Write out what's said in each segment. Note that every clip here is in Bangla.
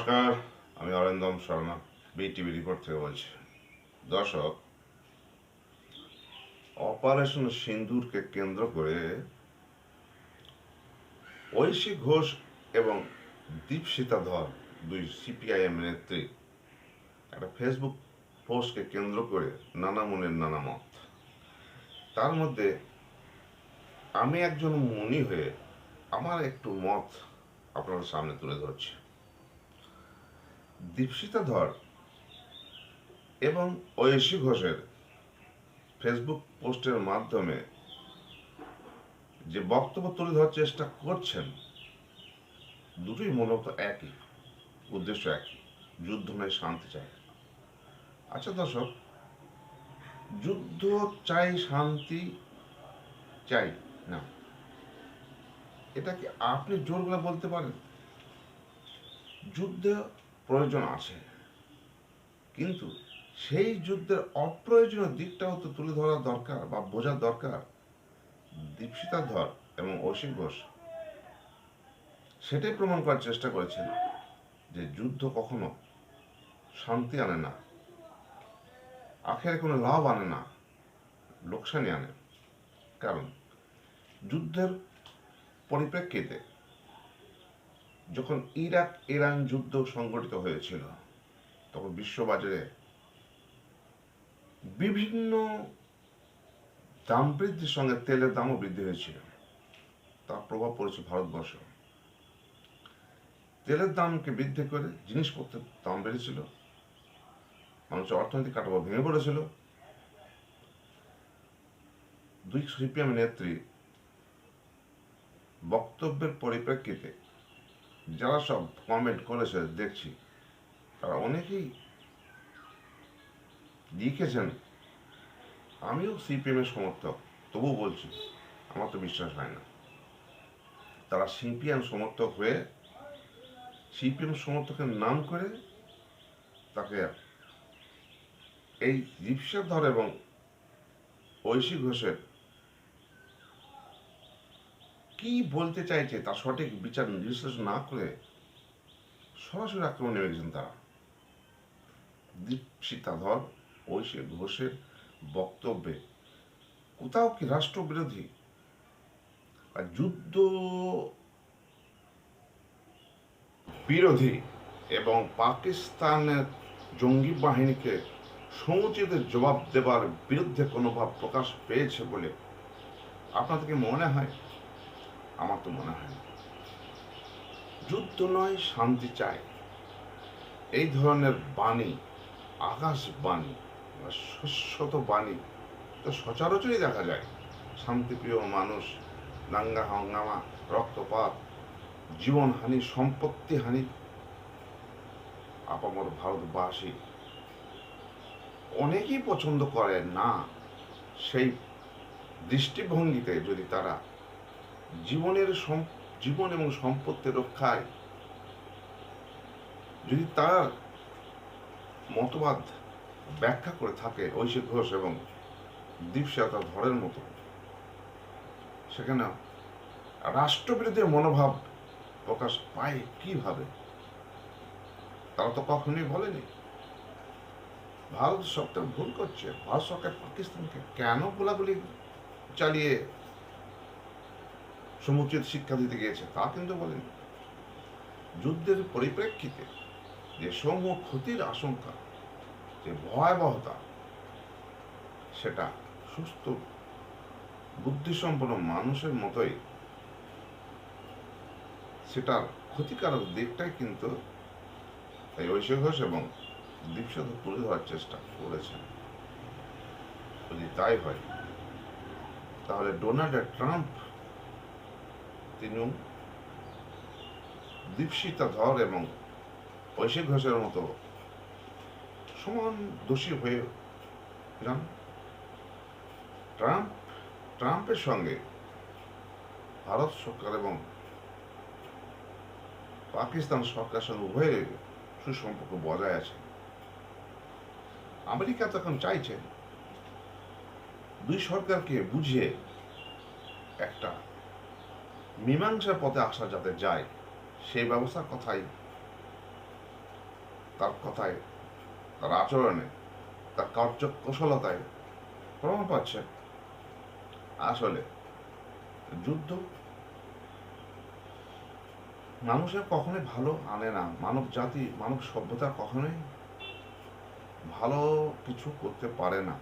নমস্কার, আমি অরিন্দম শর্মা বিটিভি রিপোর্ট থেকে বলছি। দর্শক, অপারেশন সিন্দুরকে কেন্দ্র করে ঐশী ঘোষ এবং দীপশিতা ধর, দুই সিপিআইএম নেত্রী, একটা ফেসবুক পোস্টকে কেন্দ্র করে নানা মনের নানা মত। তার মধ্যে আমি একজন মুনি হয়ে আমার একটু মত আপনাদের সামনে তুলে ধরছি। দীপশিতা ধর এবং ঐশী ঘোষের ফেসবুক পোস্টের মাধ্যমে যে বক্তব্য তুলে ধরার চেষ্টা করছেন, দুটোই মূলত একই, উদ্দেশ্য একই, যুদ্ধ নয়, শান্তি চাই। আচ্ছা দর্শক, যুদ্ধ চাই, শান্তি চাই না, এটা কি আপনি জোর করে বলতে পারেন? যুদ্ধ প্রয়োজন আছে, কিন্তু সেই যুদ্ধের অপ্রয়োজনীয় দিকটাও তো তুলে ধরা দরকার বা বোঝার দরকার। দীপশিতা ধর এবং ঐশী ঘোষ সেটাই প্রমাণ করার চেষ্টা করেছেন যে যুদ্ধ কখনো শান্তি আনে না, আখেরে কোনো লাভ আনে না, লোকসানি আনে। কারণ যুদ্ধের পরিপ্রেক্ষিতে যখন ইরাক ইরান যুদ্ধ সংঘটিত হয়েছিল, তখন বিশ্ববাজারে বিভিন্ন দাম বৃদ্ধির সঙ্গে তেলের দামও বৃদ্ধি হয়েছিল। তার প্রভাব পড়েছে ভারতবর্ষ। তেলের দামকে বৃদ্ধি করে জিনিসপত্রের দাম বেড়েছিল, মানুষের অর্থনৈতিক কাঠামো ভেঙে পড়েছিল। দুই সিপিএম নেত্রী বক্তব্যের পরিপ্রেক্ষিতে যারা সব কমেন্ট করেছে দেখছি, তারা অনেকেই লিখেছেন আমিও সিপিএম এর সমর্থক, তবুও বলছি আমার তো বিশ্বাস হয় না। তারা সিপিএম সমর্থক হয়ে সিপিএম সমর্থকের নাম করে তাকে এই দীপশিতা ধর এবং ঐশী ঘোষের কি বলতে চাইছে তার সঠিক বিচার বিশ্লেষণ না করে সরাসরি আক্রমণ নেমে গেছেন তারা। দীপশিতা ধর, ঐশী ঘোষের বক্তব্যে কোথাও কি রাষ্ট্রবিরোধী বা যুদ্ধ বিরোধী এবং পাকিস্তানের জঙ্গি বাহিনীকে সমুচিত জবাব দেবার বিরুদ্ধে কোনো ভাব প্রকাশ পেয়েছে বলে আপনাদের কি মনে হয়? আমার তো মনে হয় না। যুদ্ধ নয়, শান্তি চাই, এই ধরনের বাণী, আকাশ বাণী বা শস্যত বাণী তো সচরাচরই দেখা যায়। শান্তিপ্রিয় মানুষ, দাঙ্গা হাঙ্গামা, রক্তপাত, জীবনহানি, সম্পত্তি হানি, আপামর ভারতবাসী অনেকেই পছন্দ করে না। সেই দৃষ্টিভঙ্গিতে যদি তারা জীবন এবং সম্পত্তি রক্ষায় যদি তার মতবাদ ব্যাখ্যা করে থাকে ঐশী ঘোষ এবং দীপশিতা ধরের মতো, সেখানে রাষ্ট্রবিরোধী মনোভাব প্রকাশ পায় কিভাবে? তারা তো কখনোই বলেনি ভারত সরকার ভুল করছে, ভারত সরকার পাকিস্তানকে কেন গোলাগুলি চালিয়ে সমুচিত শিক্ষা দিতে গিয়েছে তা কিন্তু বলেনি। যুদ্ধের পরিপ্রেক্ষিতে যে সমূহ ক্ষতির আশঙ্কা, যে ভয়াবহতা, সেটা সুস্থ বুদ্ধিসম্পন্ন মানুষের মতোই সেটার ক্ষতিকারক দিকটাই কিন্তু এই ঐশী ঘোষ এবং দীপশিতা তুলে ধরার চেষ্টা করেছেন। যদি তাই হয়, তাহলে ডোনাল্ড ট্রাম্প তিনিও দীপশিতা ধর এবং ঐশী ঘোষের মতো সমান দোষী হয়ে যান। ট্রাম্পের সঙ্গে ভারত সরকার এবং পাকিস্তান সরকারের সঙ্গে উভয়ের সুসম্পর্ক বজায় আছে। আমেরিকা তখন চাইছে দুই সরকারকে বুঝিয়ে একটা মীমাংসার পথে আসা যাতে যায়, সেই ব্যবস্থার কথাই তার কথায়, তার আচরণে, তার কার্যকুশলতায় প্রমাণ পাচ্ছে আসলে যুদ্ধ মানুষের কখনোই ভালো আনে না। মানব জাতি, মানব সভ্যতা কখনোই ভালো কিছু করতে পারে না,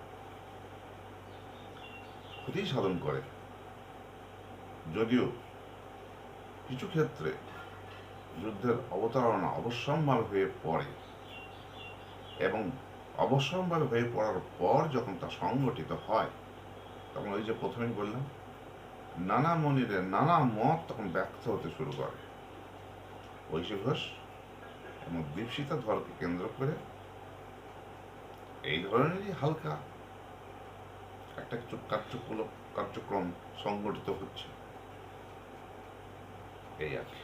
ক্ষতি সাধন করে। যদিও কিছু ক্ষেত্রে যুদ্ধের অবতারণা অবশ্যম্ভাবী হয়ে পড়ে, এবং অবশ্যম্ভাবী হয়ে পড়ার পর যখন তা সংগঠিত হয়, তখন ওই যে প্রথমেই বললাম, নানা মনিরের নানা মত তখন ব্যক্ত হতে শুরু করে। ঐশী ঘোষ এবং দীপশিতা ধরকে কেন্দ্র করে এই ধরনেরই হালকা একটা কিছু কার্যক্রম সংগঠিত হচ্ছে, এই আর কি।